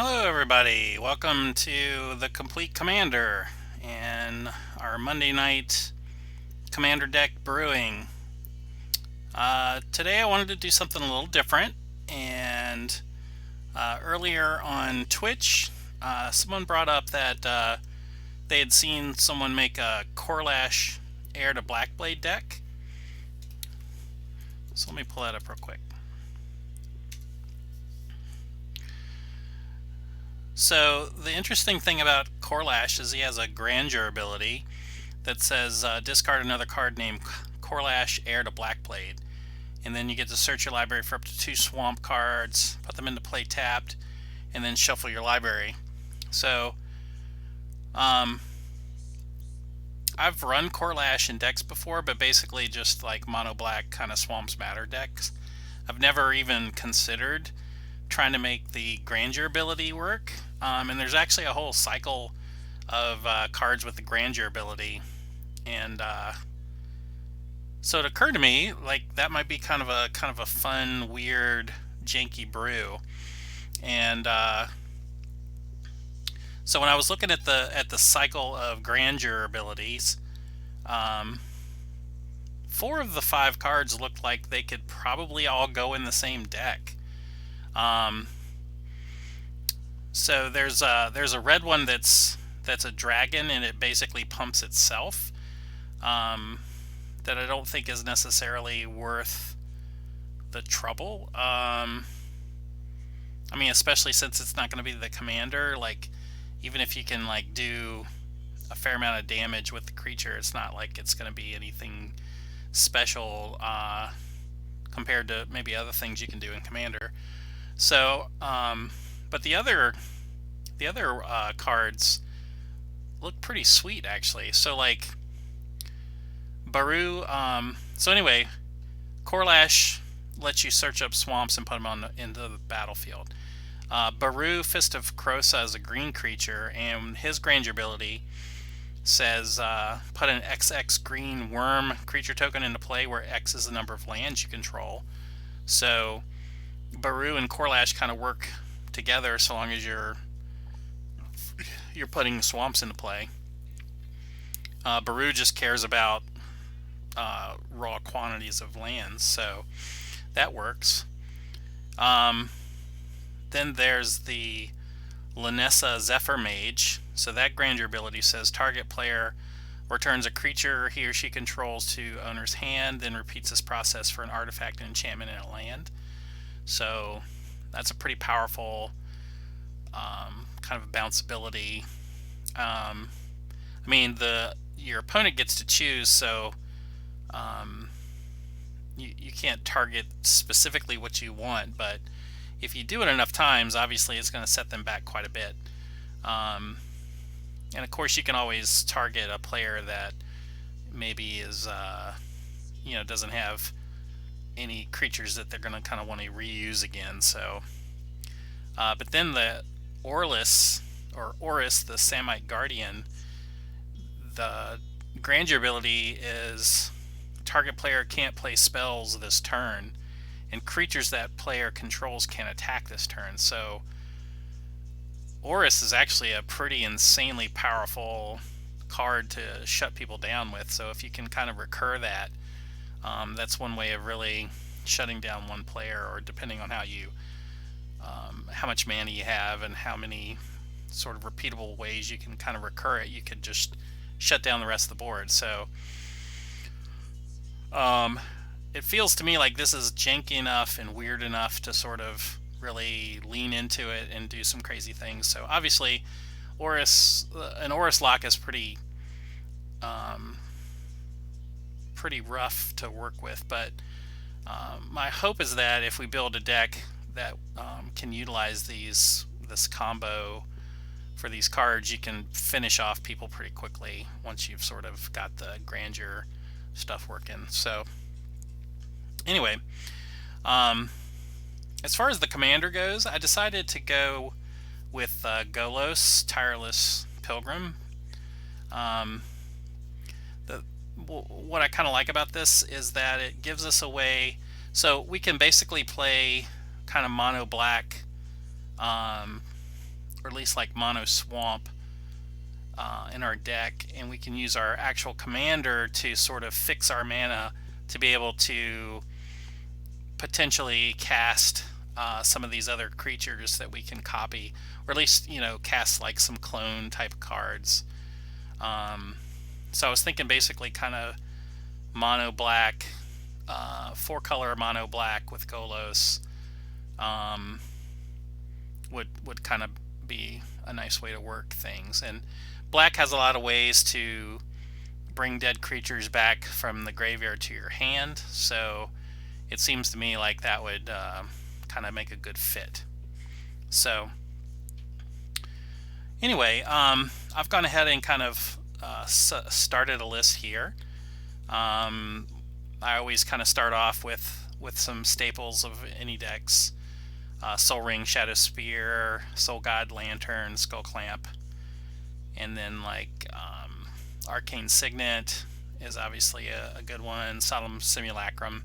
Hello, everybody. Welcome to the Complete Commander and our Monday night Commander deck brewing. Today I wanted to do something a little different, and earlier on Twitch, someone brought up that they had seen someone make a Corlash Heir to Blackblade deck. So let me pull that up real quick. So the interesting thing about Corlash is he has a Grandeur ability that says discard another card named Corlash Heir to Blackblade, and then you get to search your library for up to 2 swamp cards, put them into play tapped, and then shuffle your library. So I've run Corlash in decks before, but basically just like mono black kind of Swamps Matter decks. I've never even considered trying to make the Grandeur ability work, and there's actually a whole cycle of cards with the Grandeur ability, and so it occurred to me like that might be kind of a fun, weird, janky brew. And so when I was looking at the cycle of Grandeur abilities, 4 of the 5 cards looked like they could probably all go in the same deck. So there's a red one that's a dragon, and it basically pumps itself. That I don't think is necessarily worth the trouble. I mean, especially since it's not going to be the commander. Like, even if you can like do a fair amount of damage with the creature, it's not like it's going to be anything special compared to maybe other things you can do in commander. So, but the other cards look pretty sweet actually. So like brew. So anyway, Corlash lets you search up swamps and put them into the battlefield. Brew, Fist of Krosa is a green creature, and his Grandeur ability says put an XX green worm creature token into play where X is the number of lands you control. So Brew and Corlash kind of work together so long as you're putting swamps into play. Brew just cares about raw quantities of lands, so that works. Then there's the Lanessa Zephyr Mage. So that Grandeur ability says target player returns a creature he or she controls to owner's hand, then repeats this process for an artifact, an enchantment, and a land. So that's a pretty powerful kind of bounce ability. I mean, your opponent gets to choose, so you can't target specifically what you want, but if you do it enough times, obviously it's going to set them back quite a bit. And of course, you can always target a player that maybe is, doesn't have any creatures that they're going to kind of want to reuse again. So, but then the Orlis, the Samite Guardian, the Grandeur ability is target player can't play spells this turn, and creatures that player controls can attack this turn. So Orris is actually a pretty insanely powerful card to shut people down with. So if you can kind of recur that, that's one way of really shutting down one player, or depending on how much mana you have and how many sort of repeatable ways you can kind of recur it, you could just shut down the rest of the board. So it feels to me like this is janky enough and weird enough to sort of really lean into it and do some crazy things. So obviously an Orris lock is pretty rough to work with, but my hope is that if we build a deck that can utilize this combo for these cards, you can finish off people pretty quickly once you've sort of got the Grandeur stuff working. So anyway, as far as the commander goes, I decided to go with Golos, Tireless Pilgrim. What I kind of like about this is that it gives us a way, so we can basically play kind of mono black or at least like mono swamp in our deck, and we can use our actual commander to sort of fix our mana to be able to potentially cast some of these other creatures that we can copy, or at least, you know, cast like some clone type cards. So I was thinking basically kind of mono black, 4-color mono black with Ghouls would kind of be a nice way to work things. And black has a lot of ways to bring dead creatures back from the graveyard to your hand, so it seems to me like that would kind of make a good fit. So anyway, I've gone ahead and kind of started a list here. I always kind of start off with some staples of any decks. Soul Ring, Shadow Spear, Soul God, Lantern, Skull Clamp, and then like Arcane Signet is obviously a good one. Solemn Simulacrum.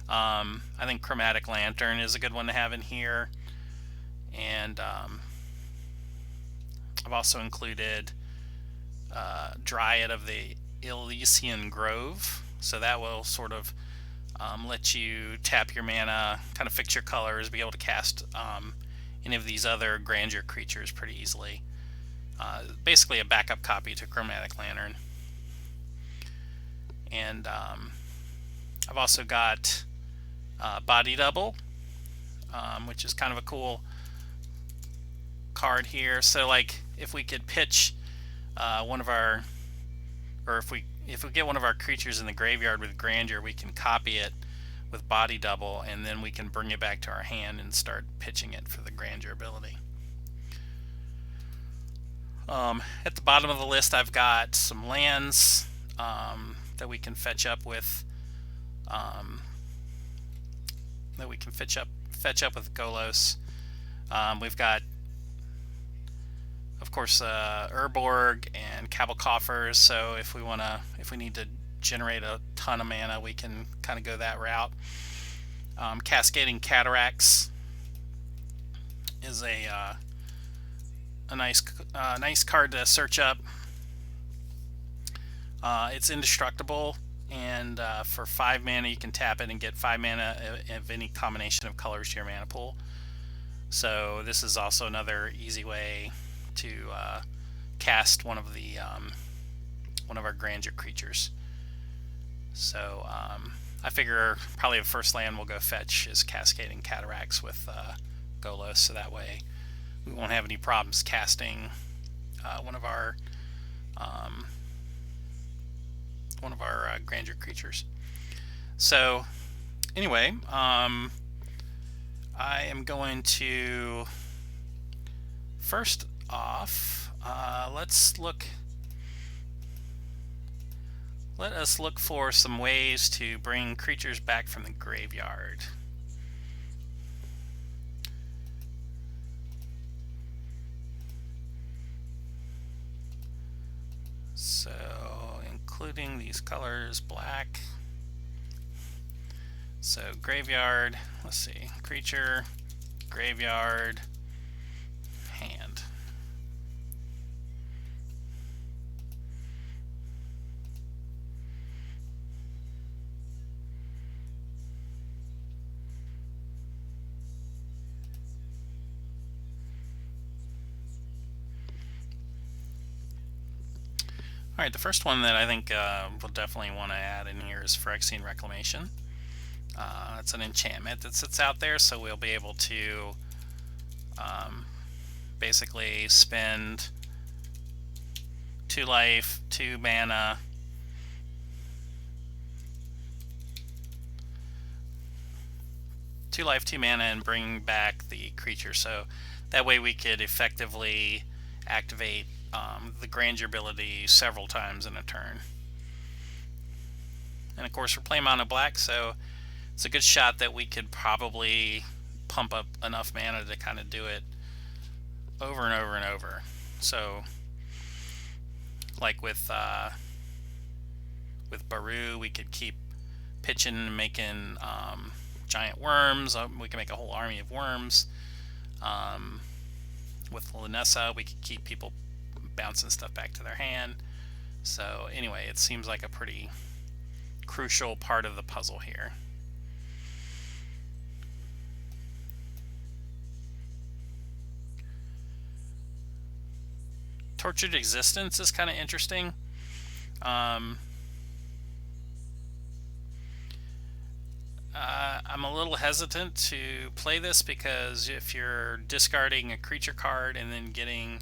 I think Chromatic Lantern is a good one to have in here, and I've also included Dryad of the Elysian Grove, so that will sort of let you tap your mana, kind of fix your colors, be able to cast any of these other Grandeur creatures pretty easily. Basically a backup copy to Chromatic Lantern. And I've also got Body Double, which is kind of a cool card here. So like if we could pitch one of our, or if we get one of our creatures in the graveyard with Grandeur, we can copy it with Body Double, and then we can bring it back to our hand and start pitching it for the Grandeur ability. At the bottom of the list, I've got some lands that we can fetch up with Ghouls. We've got, of course, Urborg and Cabal Coffers. So if we need to generate a ton of mana, we can kind of go that route. Cascading Cataracts is a nice card to search up. It's indestructible, and for 5 mana you can tap it and get 5 mana of any combination of colors to your mana pool. So this is also another easy way to cast one of our Grandeur creatures. So I figure probably the first land we'll go fetch is Cascading Cataracts with Ghouls, so that way we won't have any problems casting one of our Grandeur creatures. So anyway, I am going to first off let us look for some ways to bring creatures back from the graveyard. So including these colors, black. So graveyard, let's see, creature, graveyard, hand. Alright, the first one that I think we'll definitely want to add in here is Phyrexian Reclamation. It's an enchantment that sits out there, so we'll be able to basically spend 2 life, 2 mana, and bring back the creature. So that way we could effectively activate the Grandeur ability several times in a turn. And of course we're playing mono black, so it's a good shot that we could probably pump up enough mana to kind of do it over and over and over. So like with brew, we could keep pitching and making giant worms. We can make a whole army of worms. with Lunessa, we could keep people bouncing stuff back to their hand. So anyway, it seems like a pretty crucial part of the puzzle here. Tortured Existence is kind of interesting. I'm a little hesitant to play this because if you're discarding a creature card and then getting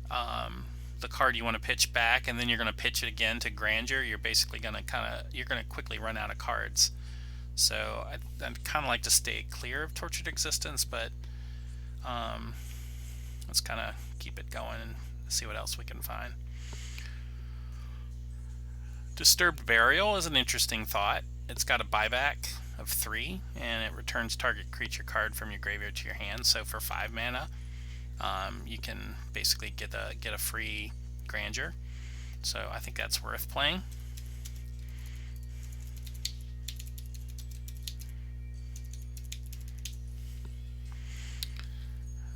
the card you want to pitch back, and then you're going to pitch it again to Grandeur, you're basically going to quickly run out of cards. So I'd kind of like to stay clear of Tortured Existence, but let's kind of keep it going and see what else we can find. Disturbed Burial is an interesting thought. It's got a buyback of 3, and it returns target creature card from your graveyard to your hand. So for 5 mana, you can basically get a free Grandeur. So I think that's worth playing.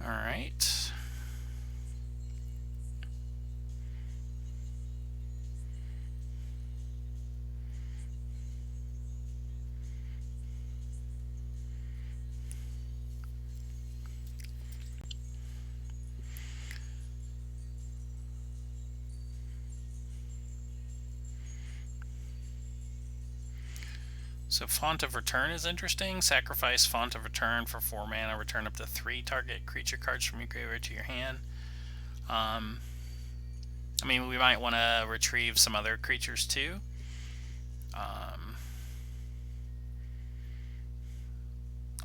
All right. So Font of Return is interesting. Sacrifice Font of Return for 4 mana. Return up to 3 target creature cards from your graveyard to your hand. I mean, we might want to retrieve some other creatures too. I'm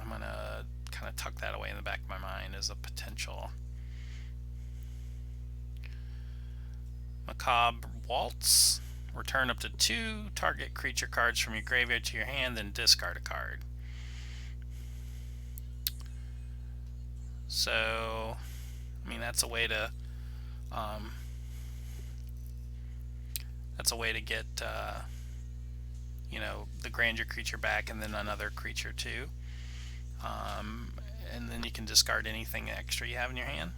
going to kind of tuck that away in the back of my mind as a potential. Macabre Waltz. Return up to 2 target creature cards from your graveyard to your hand, then discard a card. So, I mean, that's a way to get you know, the Grandeur creature back, and then another creature too. And then you can discard anything extra you have in your hand.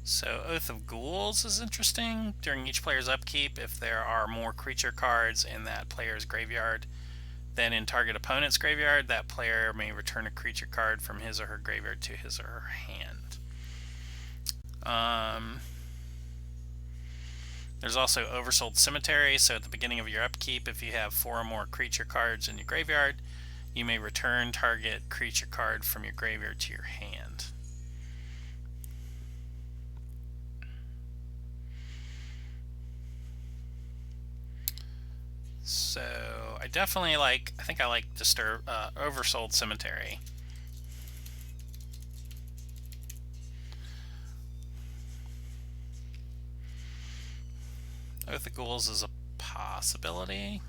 So Oath of Ghouls is interesting. During each player's upkeep, if there are more creature cards in that player's graveyard than in target opponent's graveyard, that player may return a creature card from his or her graveyard to his or her hand. There's also Oversold Cemetery. So at the beginning of your upkeep, if you have 4 or more creature cards in your graveyard, you may return target creature card from your graveyard to your hand. So I definitely like, I think I like Oversold Cemetery. Oath of Ghouls is a possibility.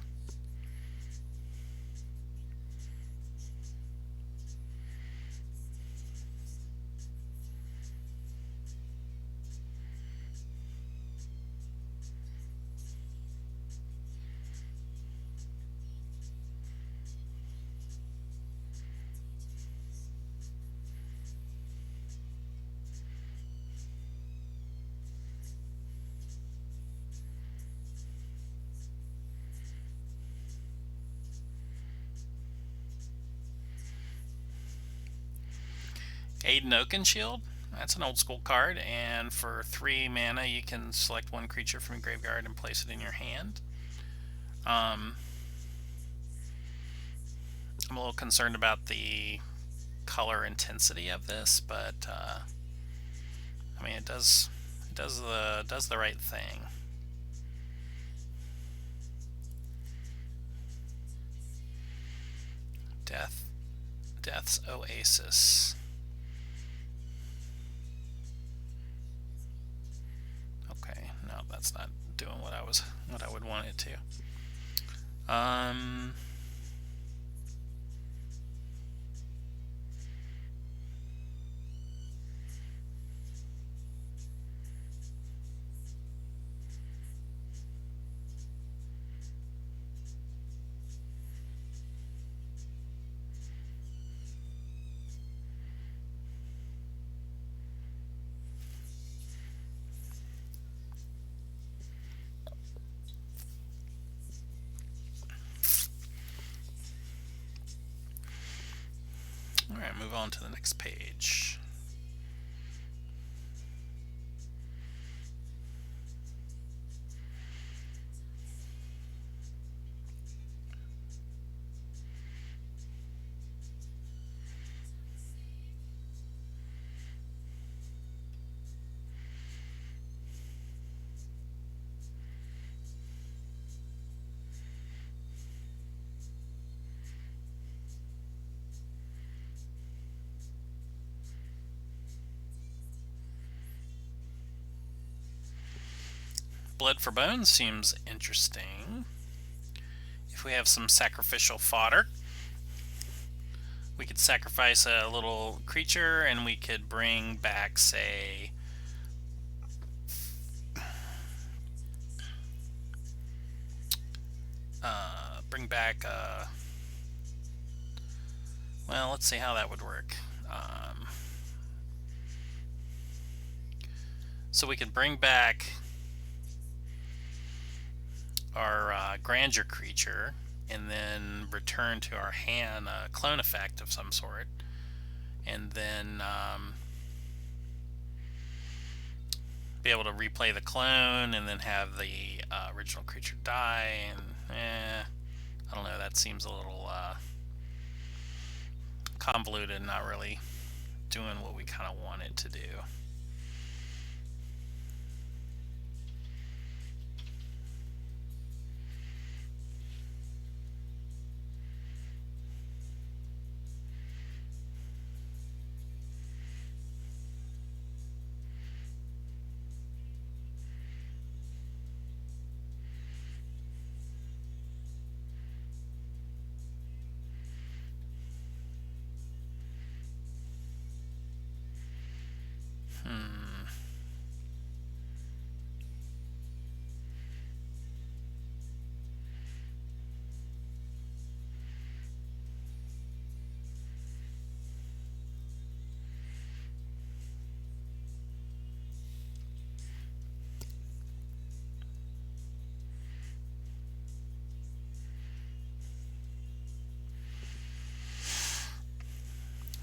Aiden Oakenshield, that's an old school card, and for 3 mana you can select 1 creature from your graveyard and place it in your hand. I'm a little concerned about the color intensity of this, but I mean, it does the right thing. Death's Oasis. Okay, no, that's not doing what I would want it to. on to the next page. Blood for Bones seems interesting. If we have some sacrificial fodder, we could sacrifice a little creature and we could bring back, say, well, let's see how that would work. So we could bring back our Grandeur creature and then return to our hand a clone effect of some sort, and then be able to replay the clone and then have the original creature die. And I don't know, that seems a little convoluted, not really doing what we kind of want it to do.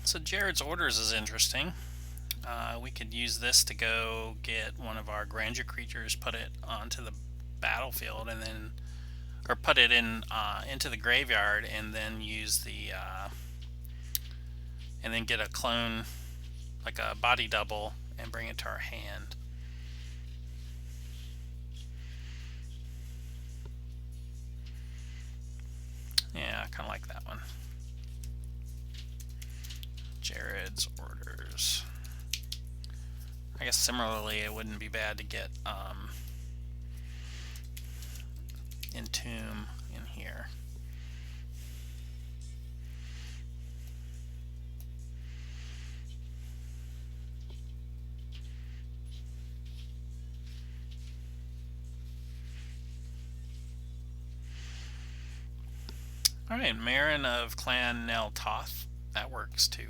So Jared's Orders is interesting. We could use this to go get one of our Grandeur creatures, put it onto the battlefield, and then, or put it in into the graveyard, and then use the and then get a clone, like a body double, and bring it to our hand. Yeah, I kind of like that one. Jared's Orders. I guess similarly, it wouldn't be bad to get Entomb in here. Alright, Marin of Clan Nel Toth. That works too.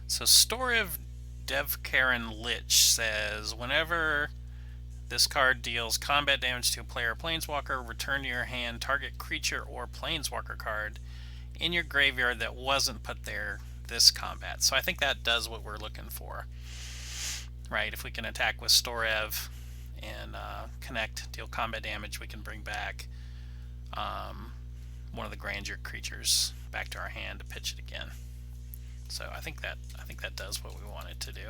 So Storiv Devkarin Lich says, whenever this card deals combat damage to a player or planeswalker, return to your hand target creature or planeswalker card in your graveyard that wasn't put there this combat. So I think that does what we're looking for, right? If we can attack with Storiv and connect, deal combat damage, we can bring back one of the Grandeur creatures back to our hand to pitch it again. So I think that does what we want it to do.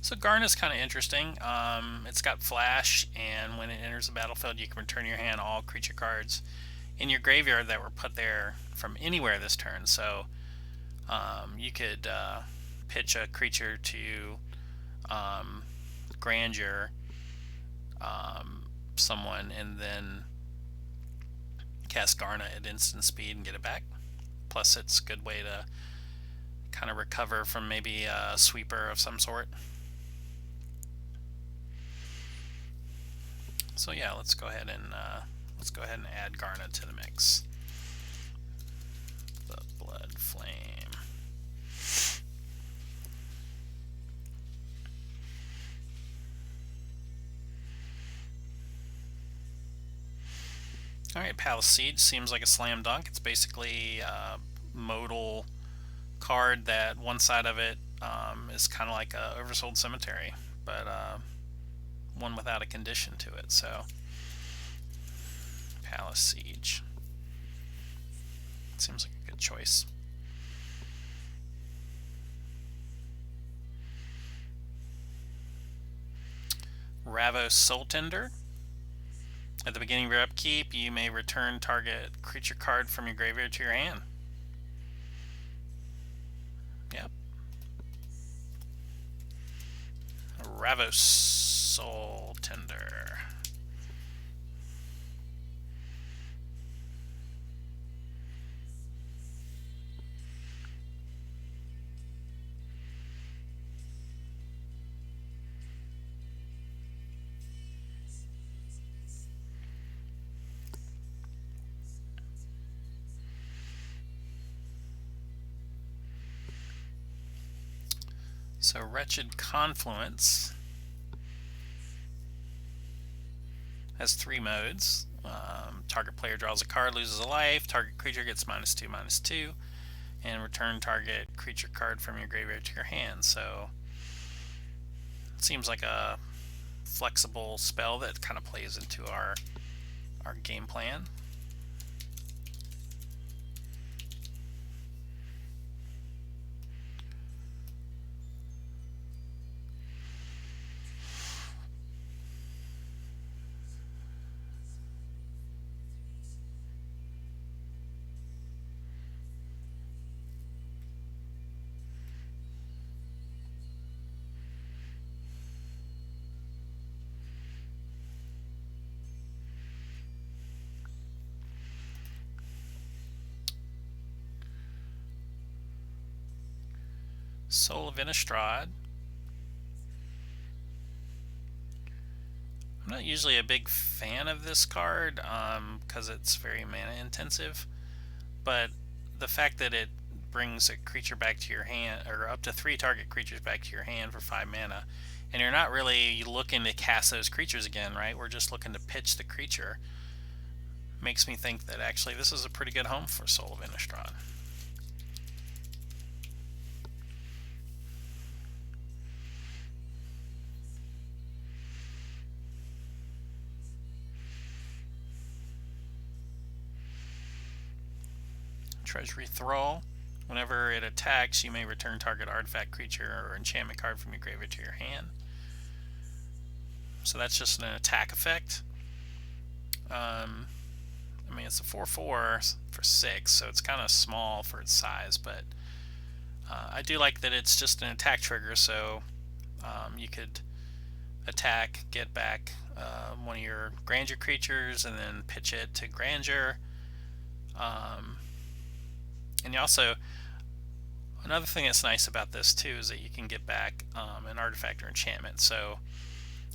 So Garn is kind of interesting. It's got flash, and when it enters the battlefield, you can return your hand all creature cards in your graveyard that were put there from anywhere this turn. So you could pitch a creature to Grandeur, someone, and then cast Garnet at instant speed and get it back. Plus, it's a good way to kind of recover from maybe a sweeper of some sort. So yeah, let's go ahead and add Garnet to the mix. The Blood Flame. Alright, Palace Siege seems like a slam dunk. It's basically a modal card that one side of it is kind of like a Oversold Cemetery, but one without a condition to it. So Palace Siege seems like a good choice. Ravos Soul Tender. At the beginning of your upkeep, you may return target creature card from your graveyard to your hand. Yep. Ravos Soul Tender. So Wretched Confluence has 3 modes. Target player draws a card, loses a life, target creature gets -2/-2, and return target creature card from your graveyard to your hand. So it seems like a flexible spell that kind of plays into our game plan. Soul of Innistrad. I'm not usually a big fan of this card because it's very mana intensive, but the fact that it brings a creature back to your hand, or up to 3 target creatures back to your hand for 5 mana, and you're not really looking to cast those creatures again, right? We're just looking to pitch the creature. Makes me think that actually this is a pretty good home for Soul of Innistrad. Treasury Thrall. Whenever it attacks, you may return target artifact, creature, or enchantment card from your graveyard to your hand. So that's just an attack effect. I mean, it's a 4/4 for 6, so it's kind of small for its size, but I do like that it's just an attack trigger, so you could attack, get back one of your Grandeur creatures, and then pitch it to Grandeur. And you also, another thing that's nice about this too is that you can get back an artifact or enchantment. So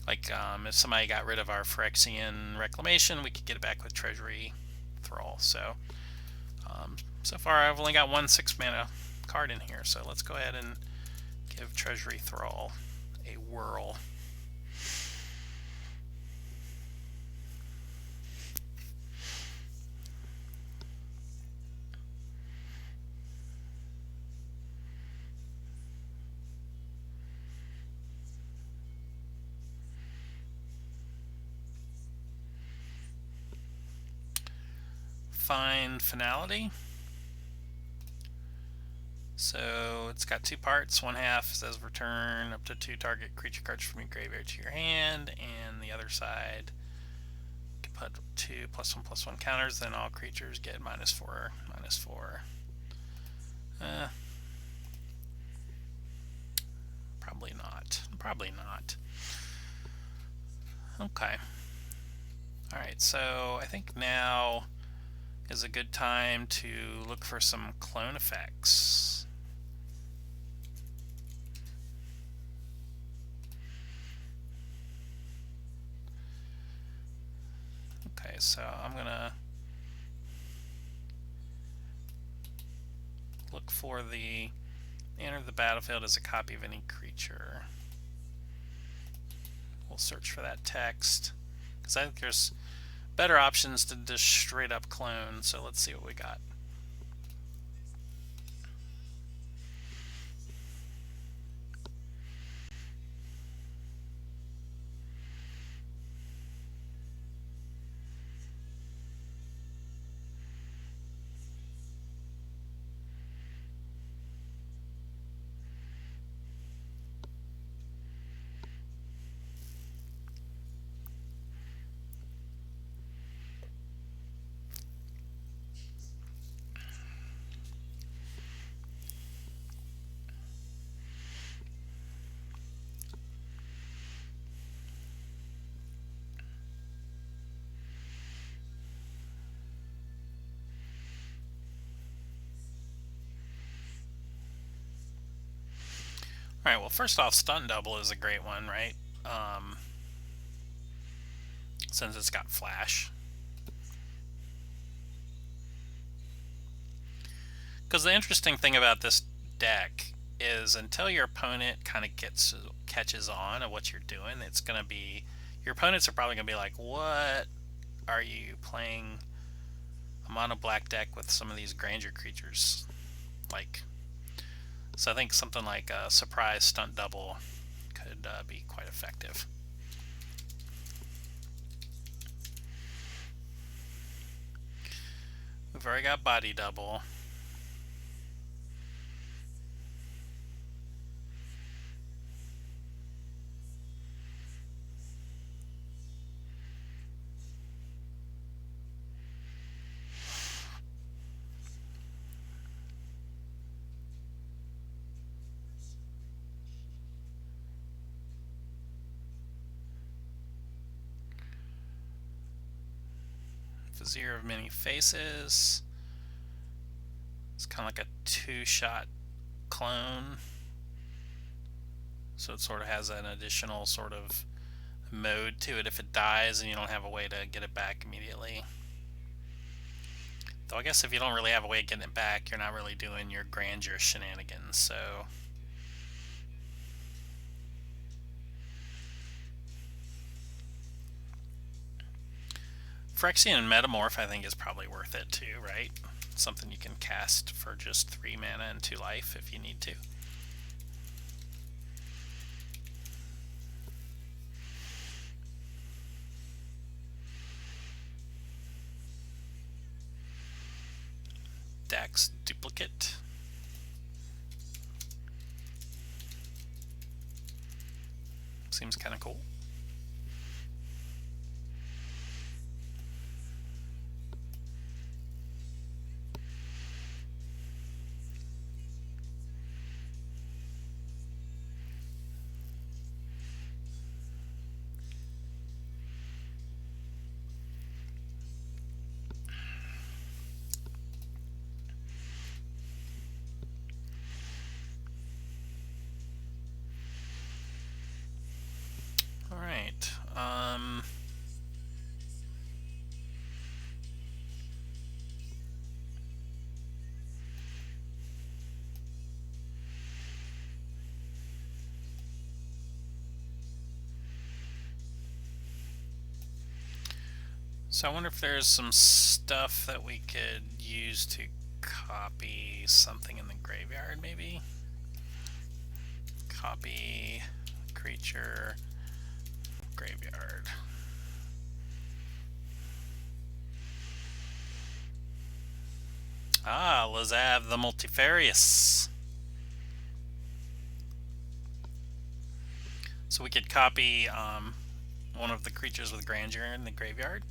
like if somebody got rid of our Phyrexian Reclamation, we could get it back with Treasury Thrall. So so far I've only got 1 6-mana card in here, so let's go ahead and give Treasury Thrall a whirl. Find Finality. So it's got two parts. One half says return up to 2 target creature cards from your graveyard to your hand, and the other side you can put 2 +1/+1 counters, then all creatures get -4/-4. Probably not. Probably not. Okay. Alright, so I think now is a good time to look for some clone effects. Okay, so I'm gonna look for the enter the battlefield as a copy of any creature. We'll search for that text because I think there's better options than just straight up clone. So let's see what we got. Alright, well, first off, Stun Double is a great one, right? Since it's got Flash. Because the interesting thing about this deck is until your opponent kind of catches on at what you're doing, it's going to be... Your opponents are probably going to be like, what are you playing a mono black deck with some of these Grandeur creatures? Like... So I think something like a surprise stunt double could be quite effective. We've already got body double. Vizier of Many Faces. It's kind of like a two-shot clone. So it sort of has an additional sort of mode to it if it dies and you don't have a way to get it back immediately. Though I guess if you don't really have a way of getting it back, you're not really doing your Grandeur shenanigans, so... Phyrexian and Metamorph I think is probably worth it too, right? Something you can cast for just 3 mana and 2 life if you need to. Dax Duplicate. Seems kind of cool. So I wonder if there's some stuff that we could use to copy something in the graveyard, maybe? Copy creature graveyard. Ah, Lazav the Multifarious. So we could copy one of the creatures with Grandeur in the graveyard,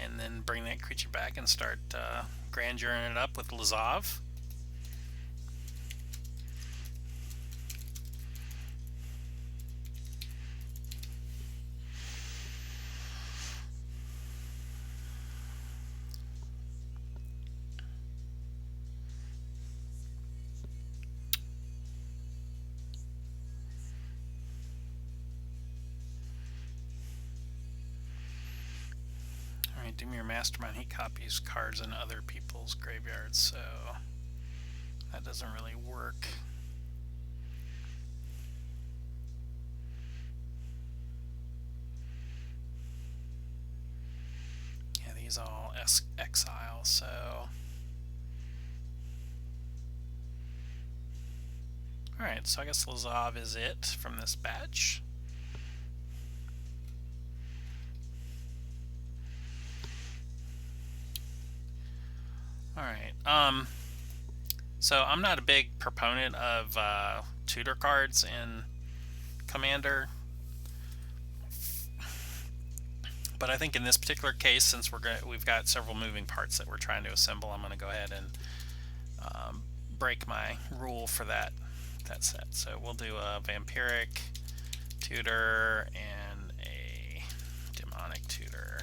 and then bring that creature back and start Granduring it up with Lazav. Dimir Mastermind, he copies cards in other people's graveyards, so that doesn't really work. Yeah, these all exile, so... Alright, so I guess Lazav is it from this batch. Alright, so I'm not a big proponent of tutor cards in Commander, but I think in this particular case, since we've got several moving parts that we're trying to assemble, I'm going to go ahead and break my rule for that set. So we'll do a Vampiric Tutor and a Demonic Tutor.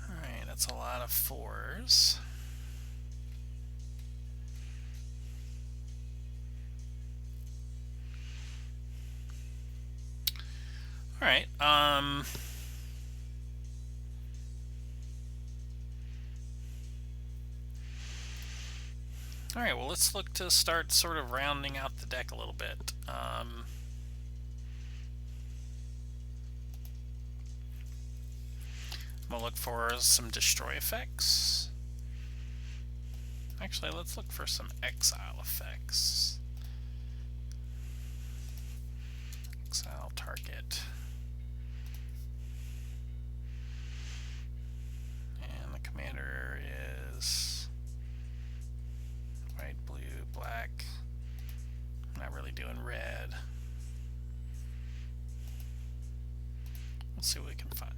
Alright, that's a lot of 4s. Alright, Alright, well, let's look to start sort of rounding out the deck a little bit. We'll look for some destroy effects. Actually, let's look for some exile effects. Exile target. And the commander is white, blue, black. I'm not really doing red. Let's see what we can find.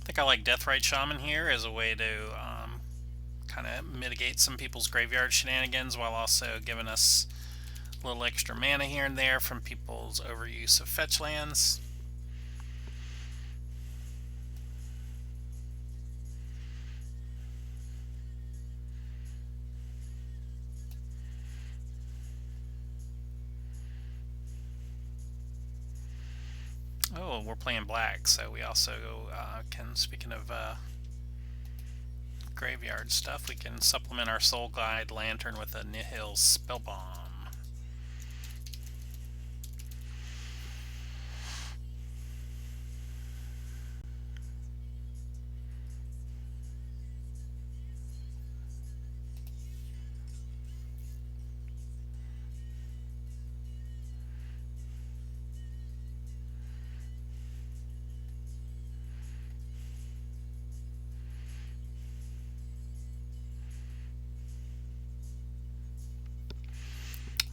I think I like Deathrite Shaman here as a way to kind of mitigate some people's graveyard shenanigans while also giving us a little extra mana here and there from people's overuse of fetch lands. Oh, we're playing black, so we also can, speaking of graveyard stuff, we can supplement our Soul Guide Lantern with a Nihil Spellbomb.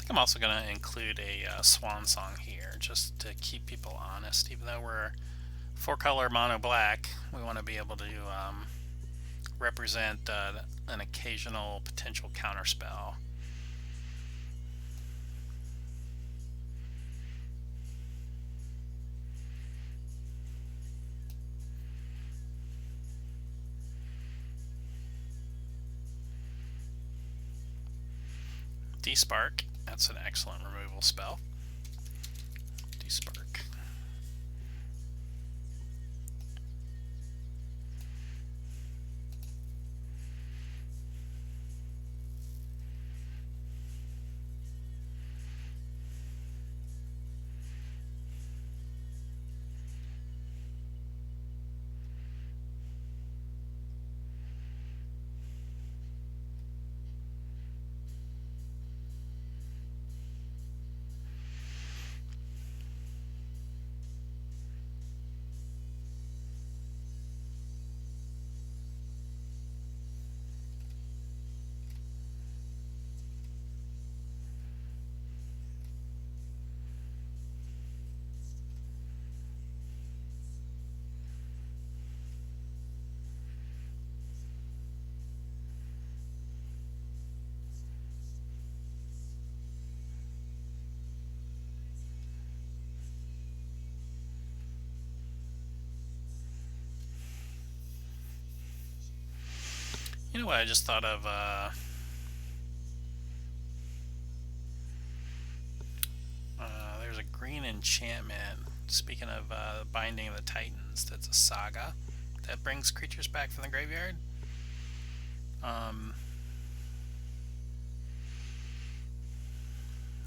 I'm also going to include a Swan Song here, just to keep people honest. Even though we're 4-color mono black, we want to be able to represent an occasional potential counterspell. Despark. That's an excellent removal spell. Despark. You know what I just thought of? There's a green enchantment. Speaking of Binding of the Titans, that's a saga that brings creatures back from the graveyard.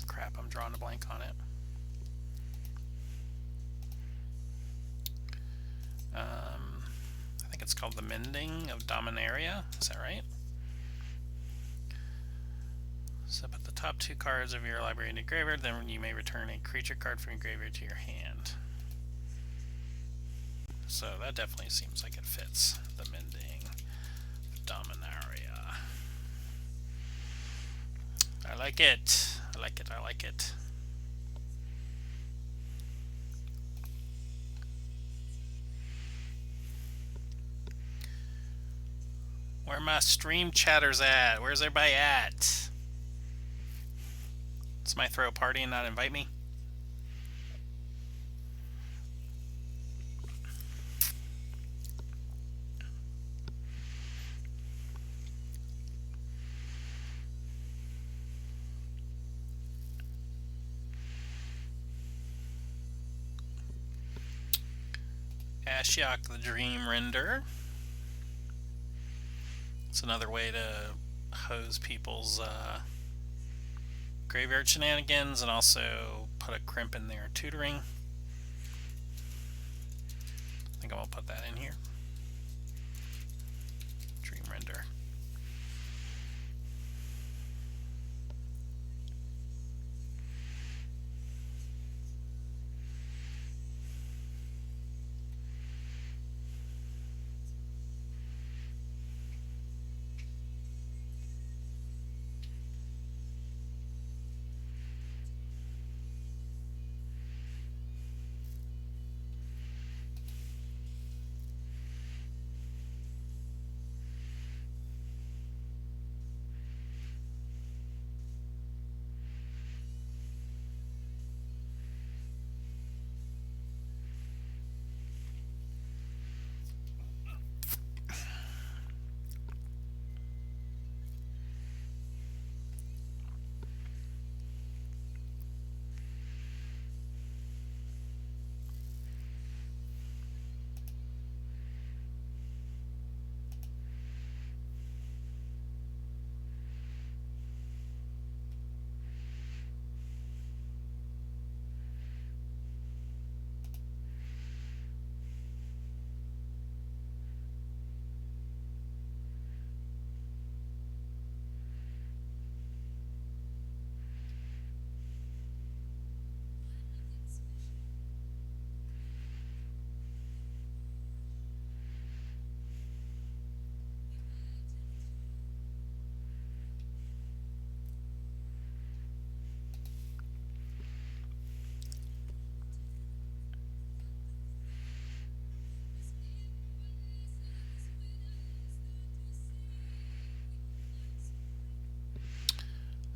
Crap, I'm drawing a blank on it. I think it's called the Mending of Dominaria. Is that right? So put the top 2 cards of your library into graveyard, then you may return a creature card from your graveyard to your hand. So that definitely seems like it fits. The Mending of Dominaria. I like it. I like it. I like it. Where my stream chatters at? Where's everybody at? Somebody throw a party and not invite me? Ashiok the Dream Render. It's another way to hose people's graveyard shenanigans and also put a crimp in their tutoring. I think I'm gonna put that in here. Dream Render.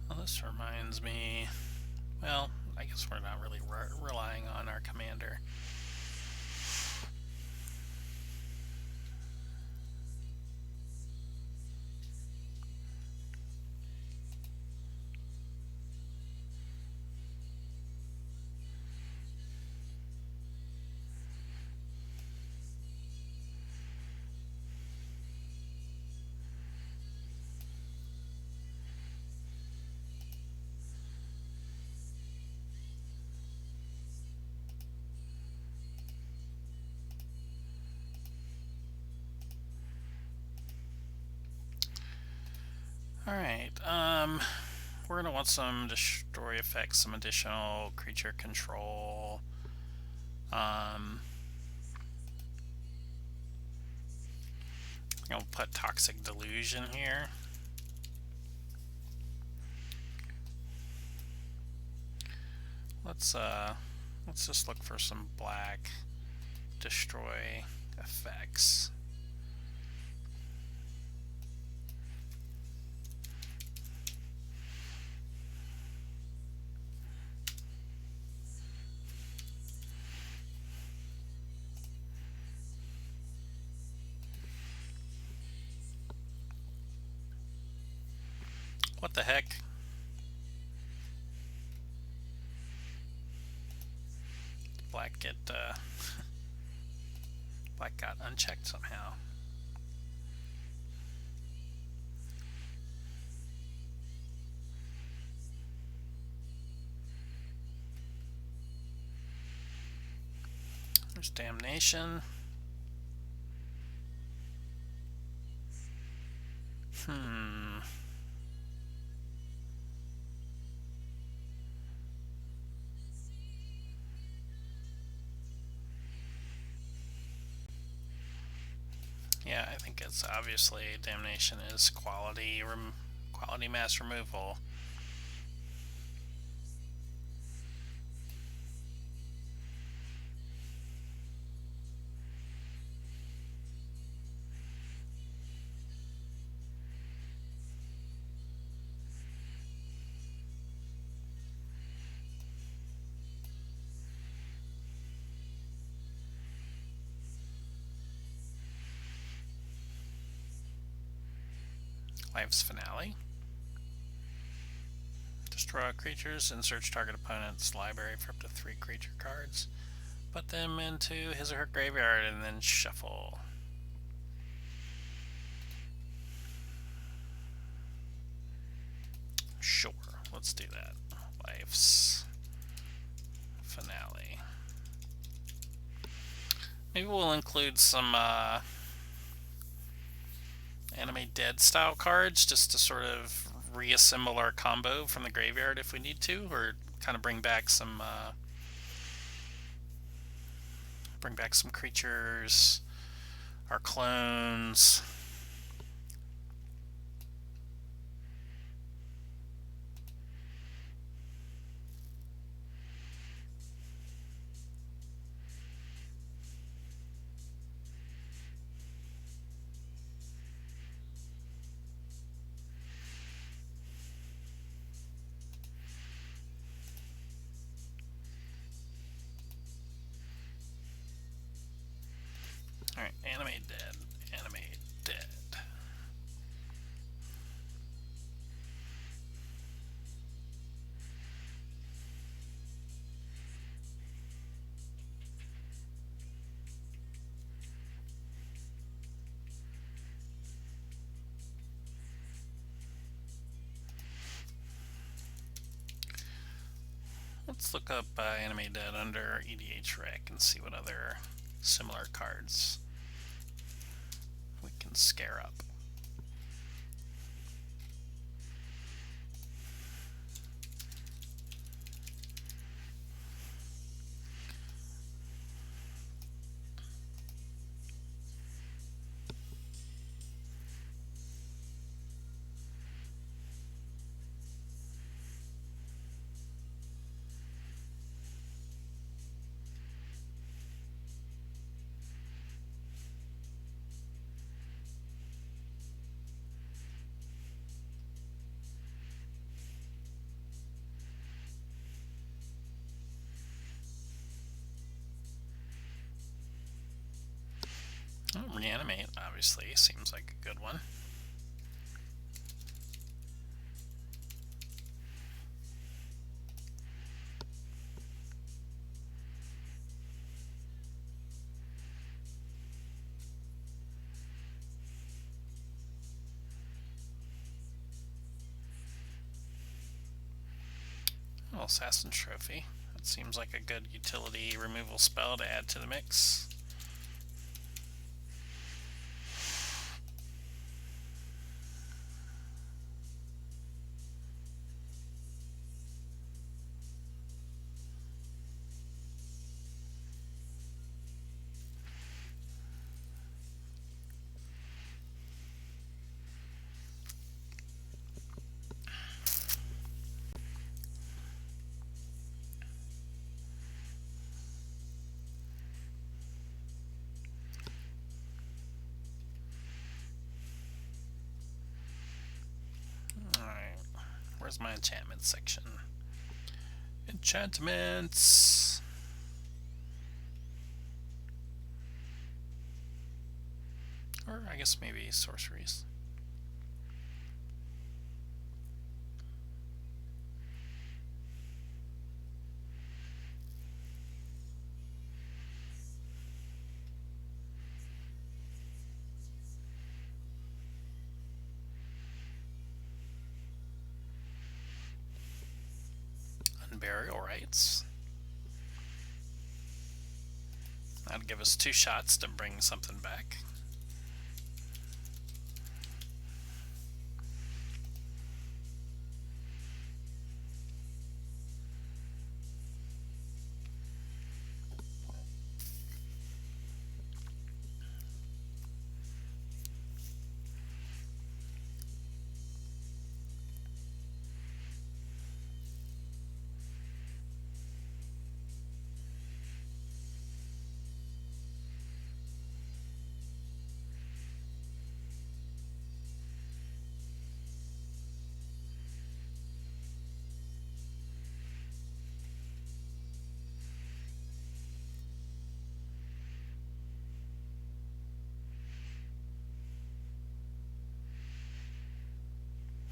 Well, this reminds me, well, I guess we're not really relying on our commander. Alright, we're going to want some destroy effects, some additional creature control. I'm going to put Toxic Delusion here. Let's just look for some black destroy effects. What the heck? Black black got unchecked somehow. There's damnation. Yeah, I think it's obviously damnation is quality mass removal. Life's Finale. Destroy creatures and search target opponent's library for up to 3 creature cards. Put them into his or her graveyard and then shuffle. Sure, let's do that. Life's Finale. Maybe we'll include some Anime Dead style cards just to sort of reassemble our combo from the graveyard if we need to, or kind of bring back some creatures, our clones. Alright, Anime Dead. Let's look up Anime Dead under EDH Rec and see what other similar cards we can scare up. Oh, Reanimate obviously seems like a good one. Well, Assassin Trophy. That seems like a good utility removal spell to add to the mix. Where's my enchantment section? Enchantments! Or I guess maybe sorceries. rights. That'll give us 2 shots to bring something back.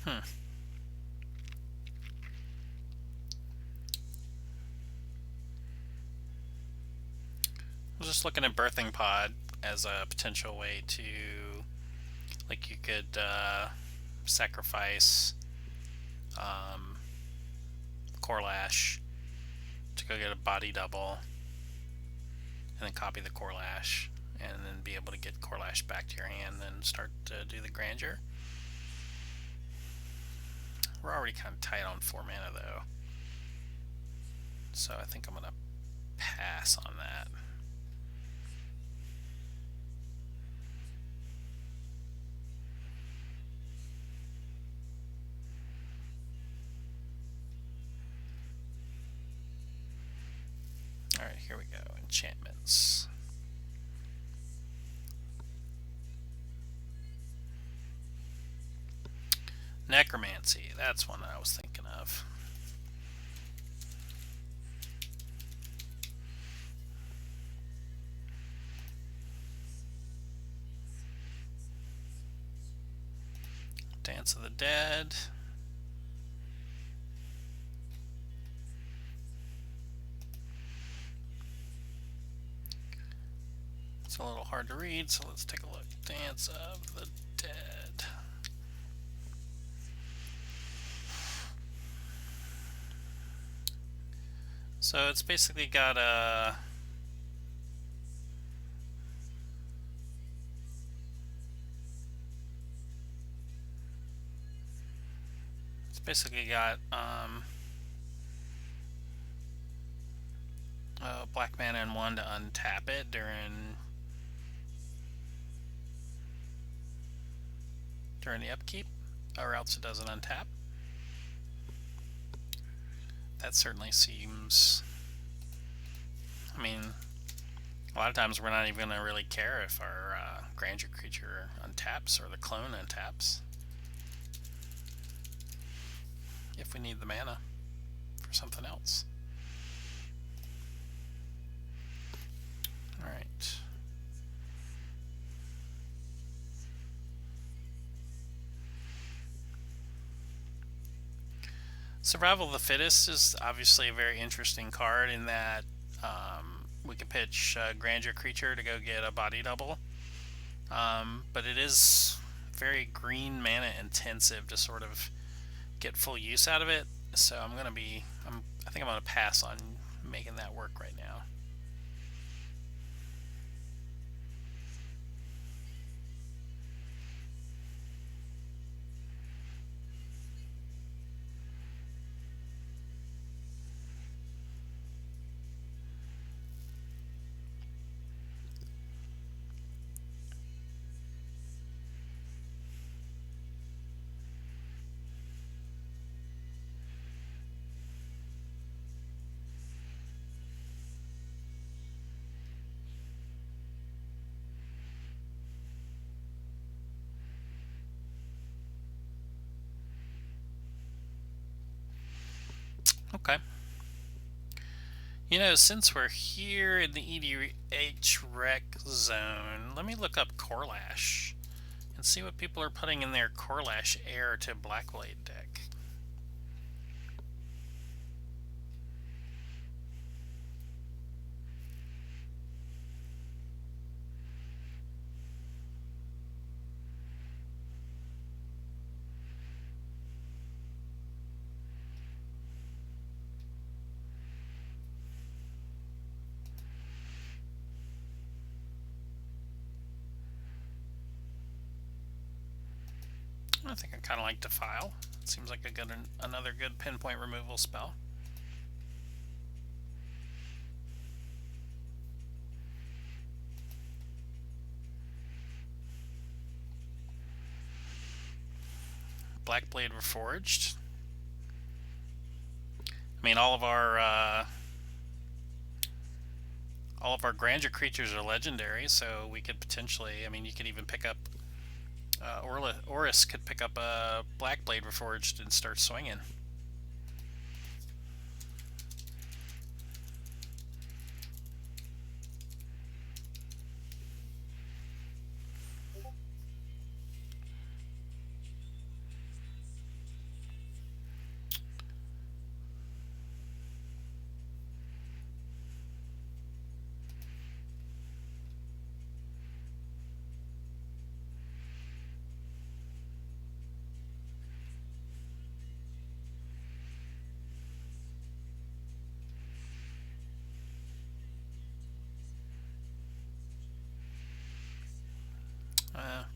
I was just looking at Birthing Pod as a potential way to, like, you could sacrifice Corlash to go get a body double, and then copy the Corlash, and then be able to get Corlash back to your hand, and then start to do the Grandeur. We're already kind of tight on 4 mana though, so I think I'm gonna pass on that. Alright, here we go. Enchantments. Necromancy, that's one I was thinking of. Dance of the Dead. It's a little hard to read, so let's take a look. Dance of the Dead. So it's basically got a black mana and 1 to untap it during the upkeep, or else it doesn't untap. That certainly seems, I mean, a lot of times we're not even going to really care if our Grandeur creature untaps or the clone untaps, if we need the mana for something else. Alright. Survival of the Fittest is obviously a very interesting card in that we can pitch a Grandeur creature to go get a body double, but it is very green mana intensive to sort of get full use out of it, so I think I'm gonna pass on making that work right now. Okay. You know, since we're here in the EDH rec zone, let me look up Corlash and see what people are putting in their Corlash Heir to Blackblade deck. I think I kind of like Defile. It seems like another good pinpoint removal spell. Blackblade Reforged. I mean, all of our Grandeur creatures are legendary, so we could potentially, I mean, you could even pick up, Oris could pick up a Blackblade Reforged and start swinging.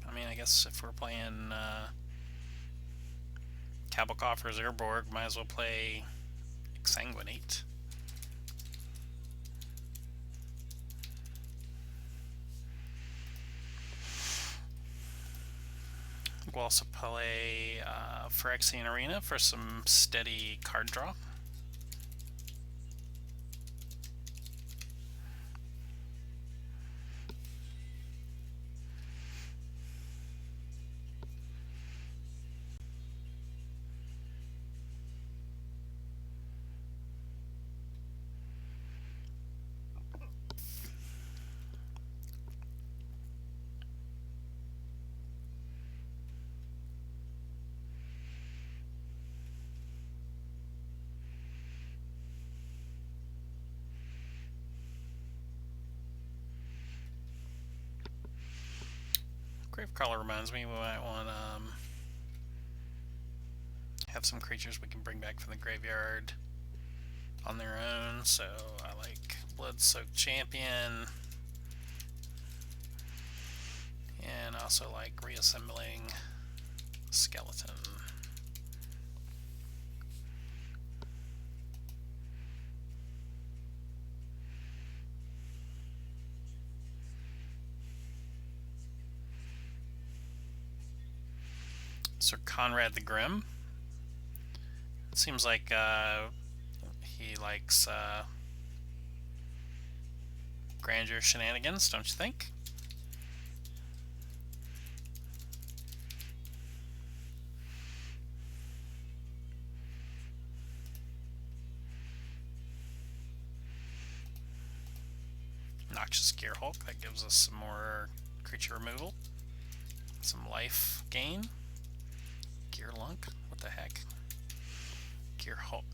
I mean, I guess if we're playing Cabalcoff or Zerborg, might as well play Exsanguinate. We'll also play Phyrexian Arena for some steady card draw. Gravecrawler reminds me we might want to have some creatures we can bring back from the graveyard on their own. So I like Blood-Soaked Champion, and also like Reassembling Skeleton. Sir Conrad the Grim. It seems like he likes Grandeur shenanigans, don't you think? Noxious Gearhulk, that gives us some more creature removal, some life gain. Gearlunk, what the heck? Gearhulk.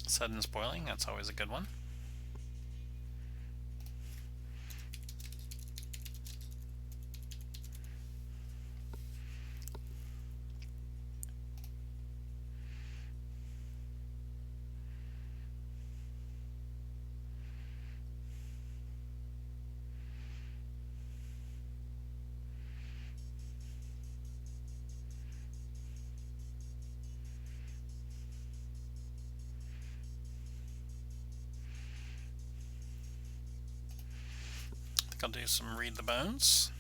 Sudden Spoiling, that's always a good one. I'll do some Read the Bones.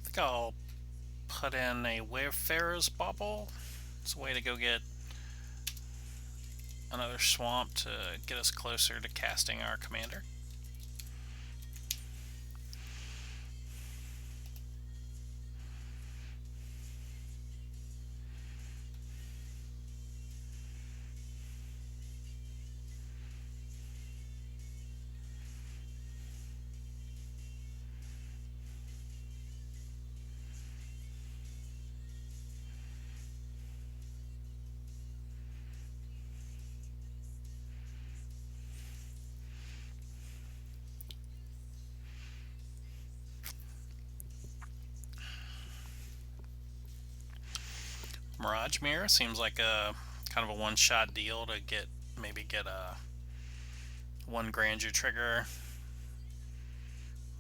I think I'll put in a Wayfarer's Bauble. It's a way to go get another swamp to get us closer to casting our commander. Mirage Mirror seems like a kind of a one-shot deal to maybe get a one Grandeur trigger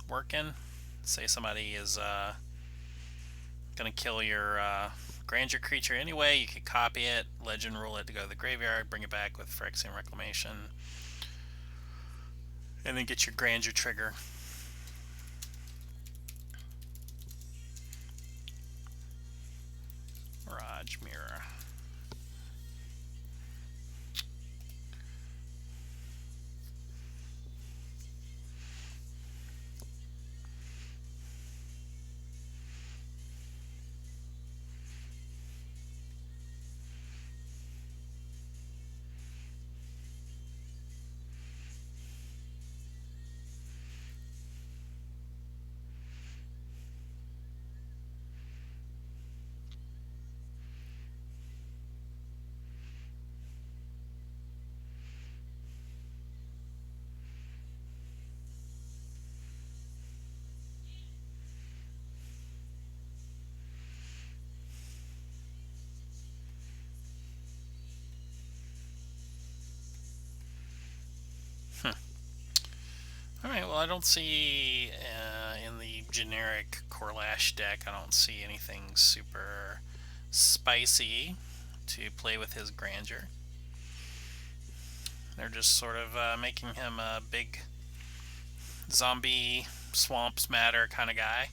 working. Say somebody is gonna kill your Grandeur creature anyway, you could copy it, legend rule it to go to the graveyard, bring it back with Phyrexian Reclamation, and then get your Grandeur trigger. Mirage Mirror. Alright, well I don't see in the generic Corlash deck, I don't see anything super spicy to play with his Grandeur. They're just sort of making him a big zombie swamps matter kind of guy,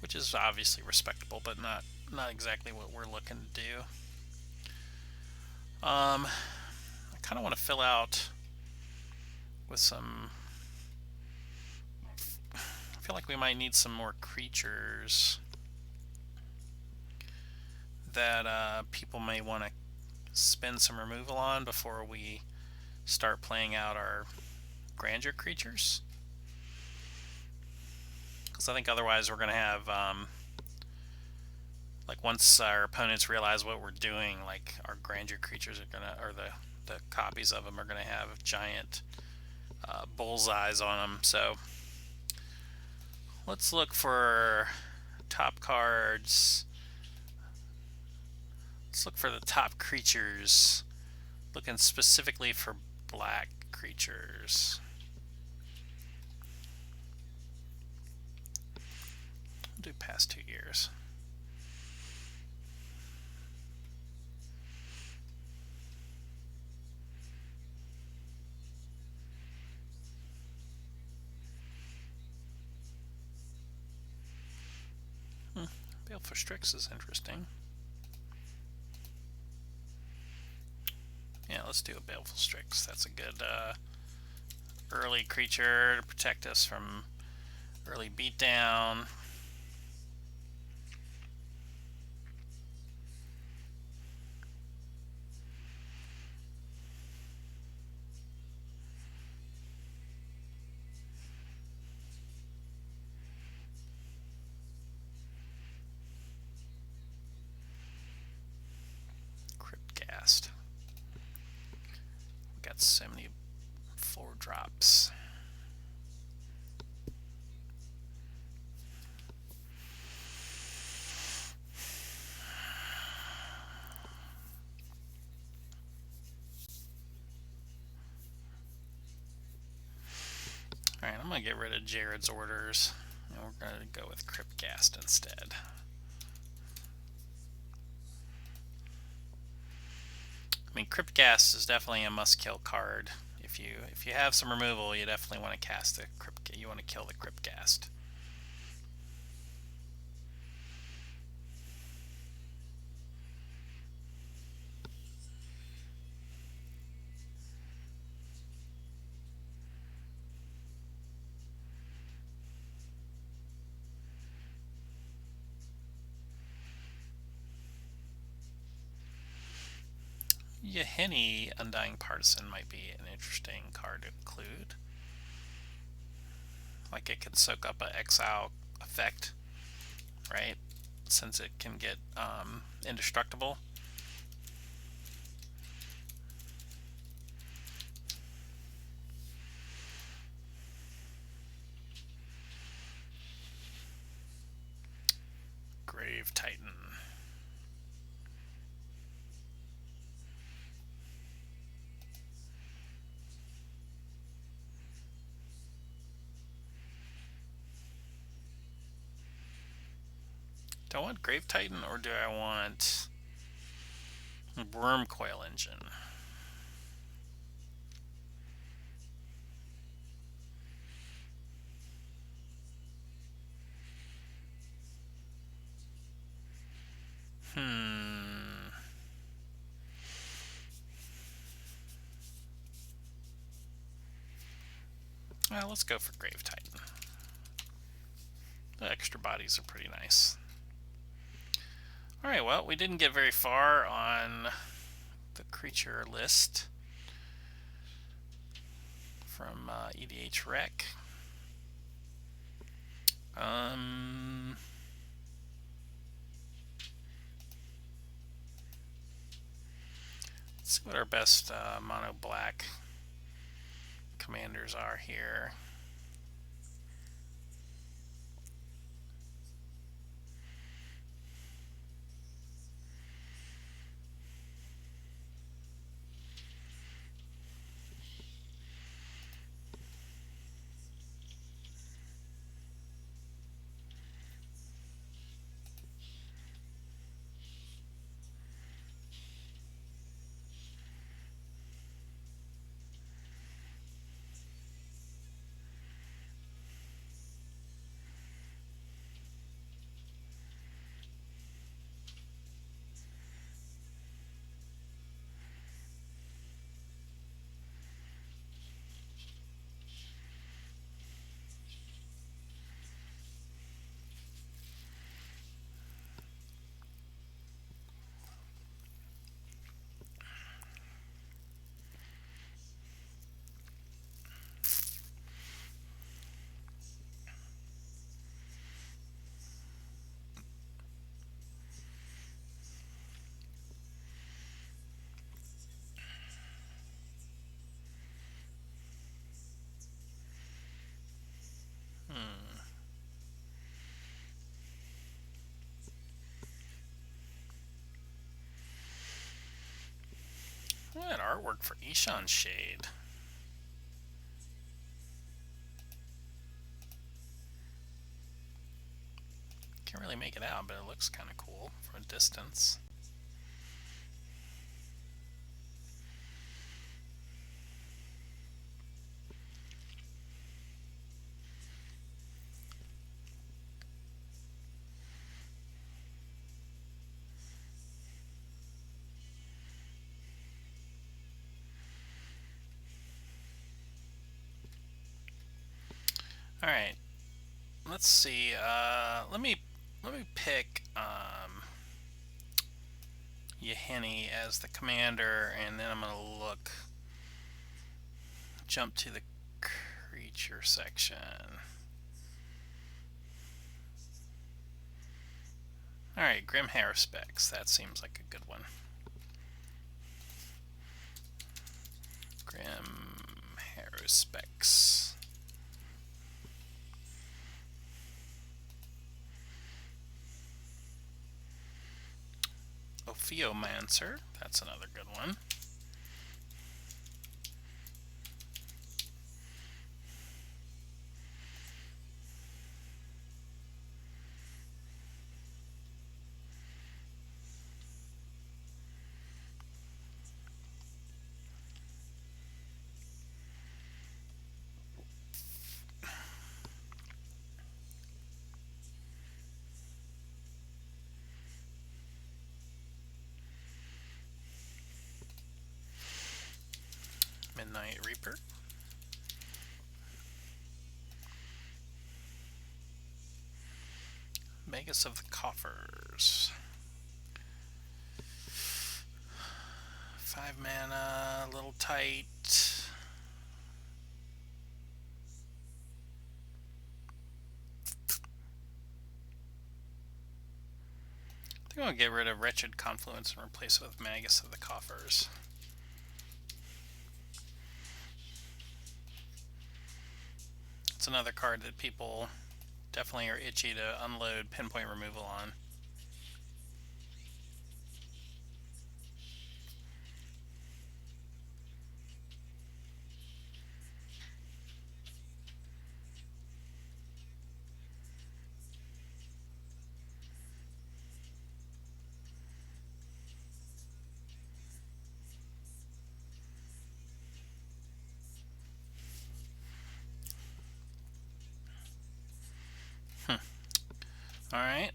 which is obviously respectable, but not exactly what we're looking to do. I kind of want to fill out with some. I feel like we might need some more creatures that people may want to spend some removal on before we start playing out our Grandeur creatures. Because I think otherwise we're going to have, like once our opponents realize what we're doing, like our Grandeur creatures are going to, or the copies of them are going to have giant bullseyes on them. So let's look for top cards. Let's look for the top creatures. Looking specifically for black creatures. We'll do past 2 years. Baleful Strix is interesting. Yeah, let's do a Baleful Strix. That's a good early creature to protect us from early beatdown. Cryptcast. We got so many 4-drops. Alright, I'm going to get rid of Jared's orders, and we're going to go with Cryptcast instead. I mean, Cryptcast is definitely a must-kill card. If you have some removal, you definitely want to cast the Cryptcast. You want to kill the Cryptcast. Yahenni Undying Partisan might be an interesting card to include. Like it could soak up an exile effect, right? Since it can get indestructible. Grave Titan. Do I want Grave Titan or do I want Worm Coil Engine? Well, let's go for Grave Titan. The extra bodies are pretty nice. Alright, well, we didn't get very far on the creature list from EDH Rec. Let's see what our best mono black commanders are here. What artwork for Ishan Shade? Can't really make it out, but it looks kind of cool from a distance. All right, let's see. Let me pick Yahenni as the commander, and then I'm gonna jump to the creature section. All right, Grim Haruspex. That seems like a good one. Grim Haruspex. Ophiomancer, that's another good one. Midnight Reaper. Magus of the Coffers. 5 mana, a little tight. I think I'll get rid of Wretched Confluence and replace it with Magus of the Coffers. It's another card that people definitely are itchy to unload pinpoint removal on. Alright,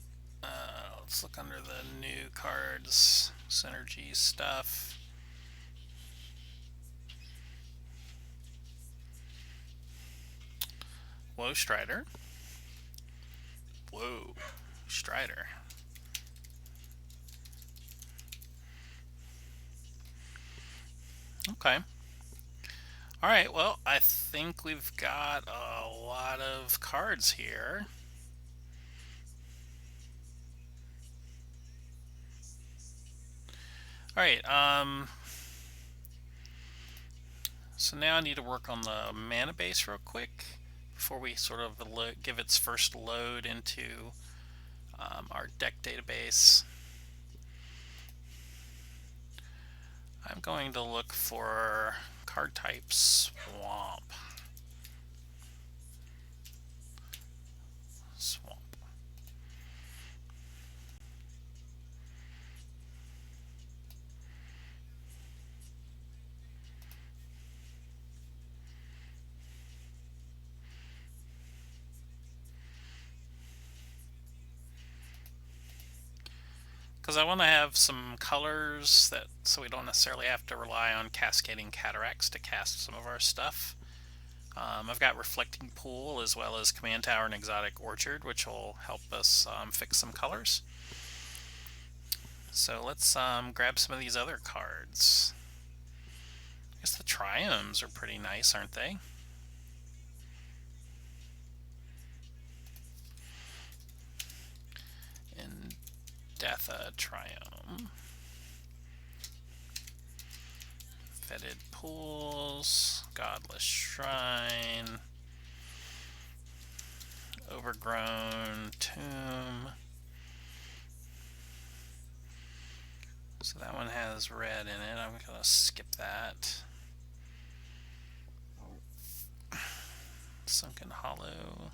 let's look under the new cards, synergy stuff. Whoa, Strider. Whoa, Strider. Okay. Alright, well, I think we've got a lot of cards here. Alright, so now I need to work on the mana base real quick before we sort of give its first load into our deck database. I'm going to look for card type Swamp. Swamp. Because I want to have some colors that so we don't necessarily have to rely on Cascading Cataracts to cast some of our stuff. I've got Reflecting Pool as well as Command Tower and Exotic Orchard, which will help us fix some colors. So let's grab some of these other cards. I guess the Triomes are pretty nice, aren't they? And Datha Triome. Fetid Pools, Godless Shrine, Overgrown Tomb. So that one has red in it. I'm going to skip that. Sunken Hollow.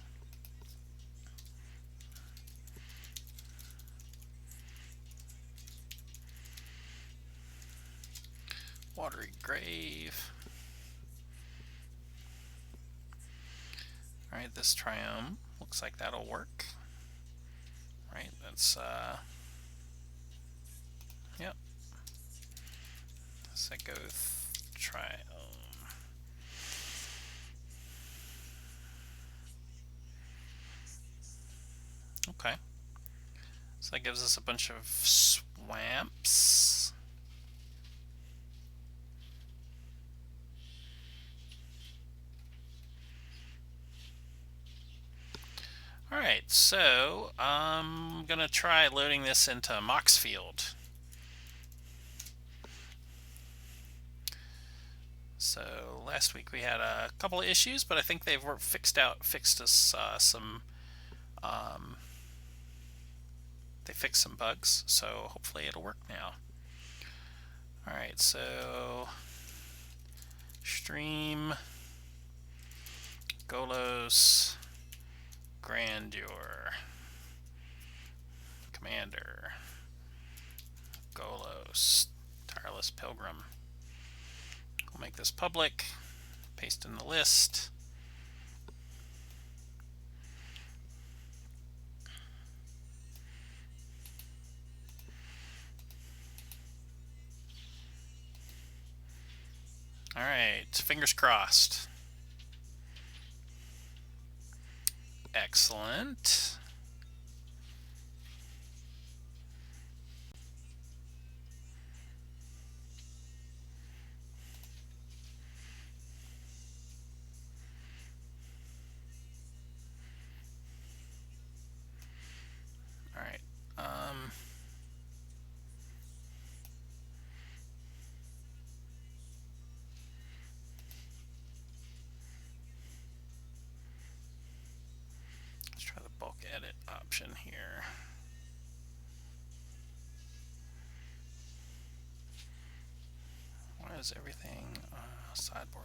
Watery Grave. Alright, this Triome looks like that'll work. Right, that's yep. Segoth Triome. Okay. So that gives us a bunch of swamps. Alright, so I'm going to try loading this into Moxfield. So last week we had a couple of issues, but I think they've fixed us some they fixed some bugs, so hopefully it'll work now. Alright, so Stream, Golos, Grandeur, Commander, Golos, Tireless Pilgrim. We'll make this public, paste in the list. All right, fingers crossed. Excellent. All right. Let's try the bulk edit option here. Why is everything sideboard?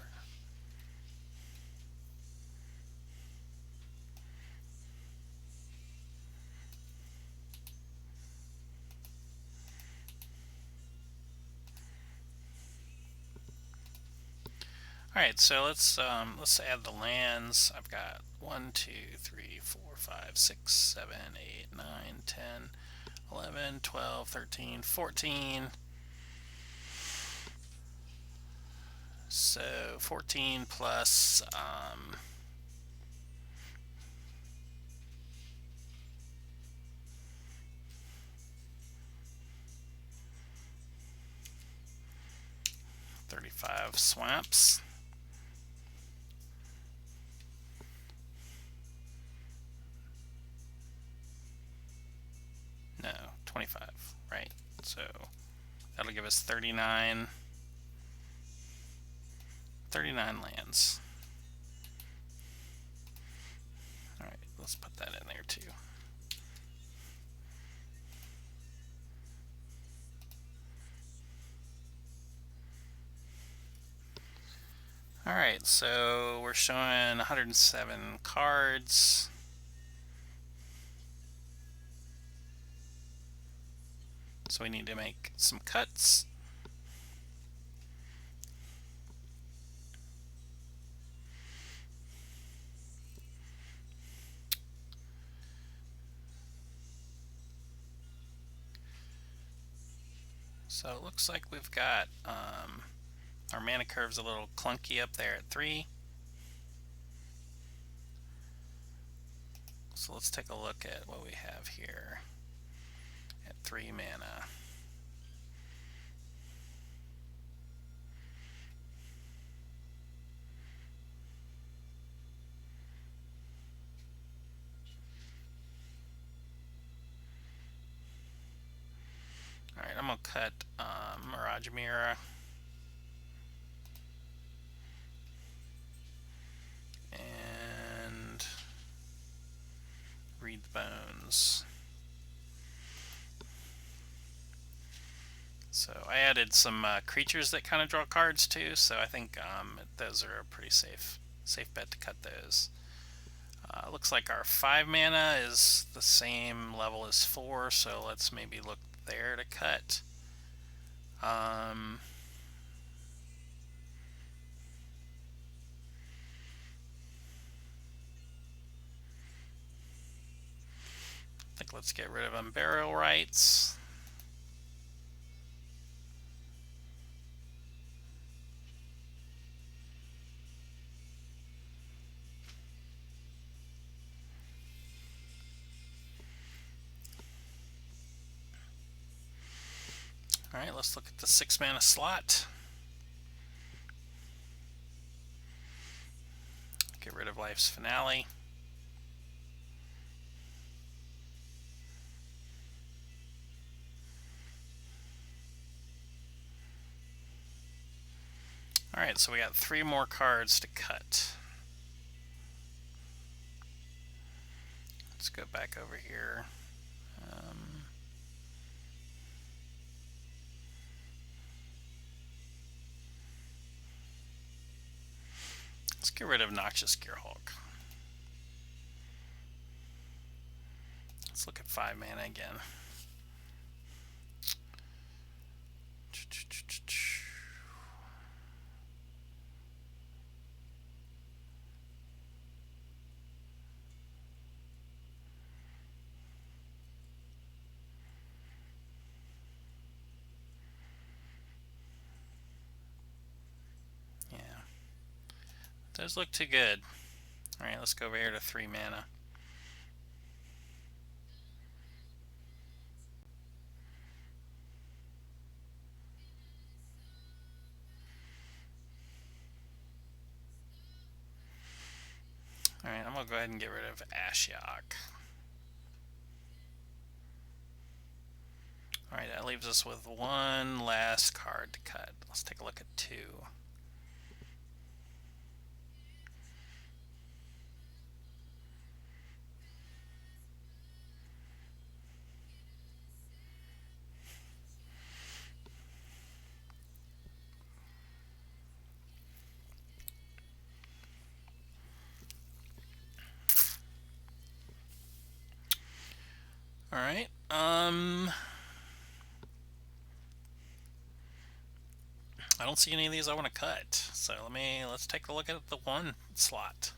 All Alright, so let's add the lands. I've got 1, 2, 3, 4, 5, 6, 7, 8, 9, 10, 11, 12, 13, 14. So 14 plus 35 swamps. No, 25, right? So that'll give us 39 lands. Alright, let's put that in there too. Alright, so we're showing 107 cards. So we need to make some cuts. So it looks like we've got our mana curve's a little clunky up there at 3. So let's take a look at what we have here at 3 mana. Alright, I'm going to cut Mirage Mirror. And Read the Bones. So I added some creatures that kind of draw cards too, so I think those are a pretty safe bet to cut those. Looks like our 5 mana is the same level as 4, so let's maybe look there to cut. I think let's get rid of Unburial Rites. Alright, let's look at the 6 mana slot. Get rid of Life's Finale. Alright, so we got 3 more cards to cut. Let's go back over here. Let's get rid of Noxious Gearhulk. Let's look at 5 mana again. Those look too good. Alright, let's go over here to 3 mana. Alright, I'm going to go ahead and get rid of Ashiok. Alright, that leaves us with 1 last card to cut. Let's take a look at 2. Alright, I don't see any of these I want to cut. So let's take a look at the one slot.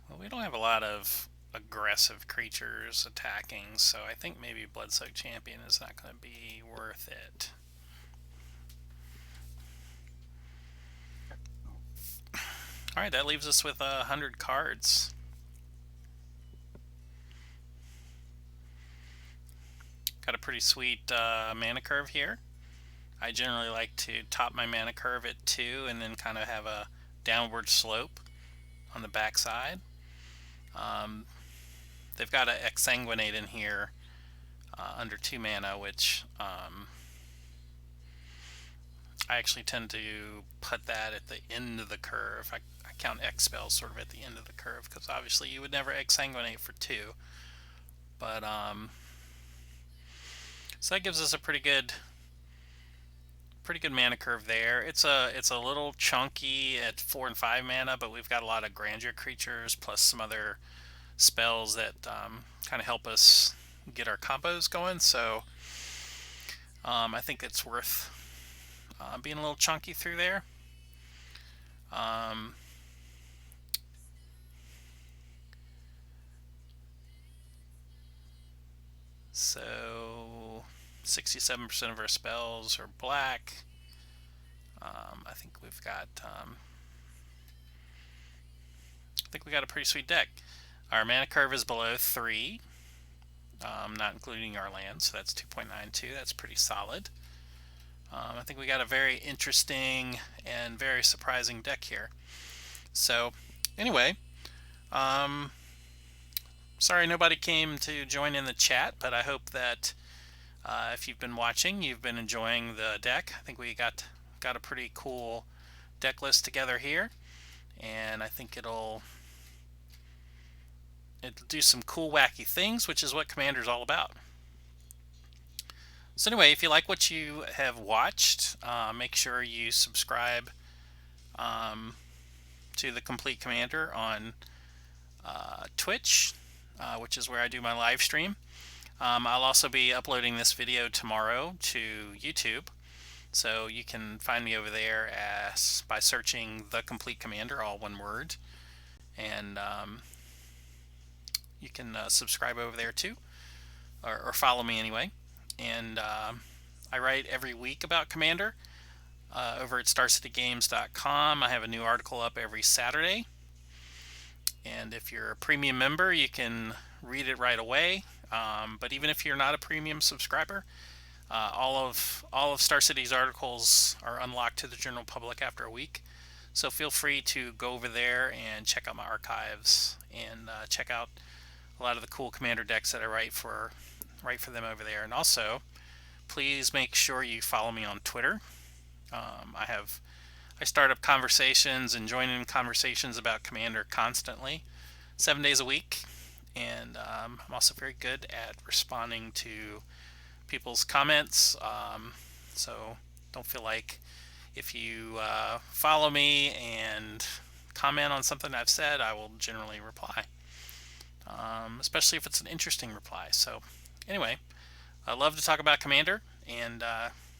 Well, we don't have a lot of aggressive creatures attacking, so I think maybe Bloodsoaked Champion is not going to be worth it. Alright, that leaves us with 100 cards. Got a pretty sweet mana curve here. I generally like to top my mana curve at 2 and then kind of have a downward slope on the back side. They've got an Exsanguinate in here under 2 mana, which I actually tend to put that at the end of the curve. I count X spells sort of at the end of the curve, because obviously you would never Exsanguinate for 2. But so that gives us a pretty good mana curve there. It's a little chunky at 4 and 5 mana, but we've got a lot of Grandeur creatures plus some other spells that kind of help us get our combos going. So I think it's worth being a little chunky through there. So 67% of our spells are black. I think we've got a pretty sweet deck. Our mana curve is below 3, not including our land, so that's 2.92. That's pretty solid. I think we got a very interesting and very surprising deck here. So anyway, sorry nobody came to join in the chat, but I hope that if you've been watching, you've been enjoying the deck. I think we got a pretty cool deck list together here, and I think it'll do some cool wacky things, which is what Commander's all about. So anyway, if you like what you have watched, make sure you subscribe to the Complete Commander on Twitch, which is where I do my live stream. I'll also be uploading this video tomorrow to YouTube, so you can find me over there by searching The Complete Commander, all one word, and you can subscribe over there too, or follow me anyway. And I write every week about Commander over at StarCityGames.com. I have a new article up every Saturday, and if you're a premium member, you can read it right away. But even if you're not a premium subscriber, all of Star City's articles are unlocked to the general public after a week. So feel free to go over there and check out my archives and check out a lot of the cool Commander decks that I write for them over there. And also, please make sure you follow me on Twitter. I start up conversations and join in conversations about Commander constantly, 7 days a week. And I'm also very good at responding to people's comments. So don't feel like if you follow me and comment on something I've said, I will generally reply, especially if it's an interesting reply. So anyway, I love to talk about Commander, and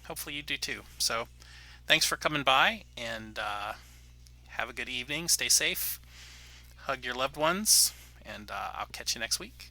hopefully you do too. So thanks for coming by, and have a good evening. Stay safe, hug your loved ones, and I'll catch you next week.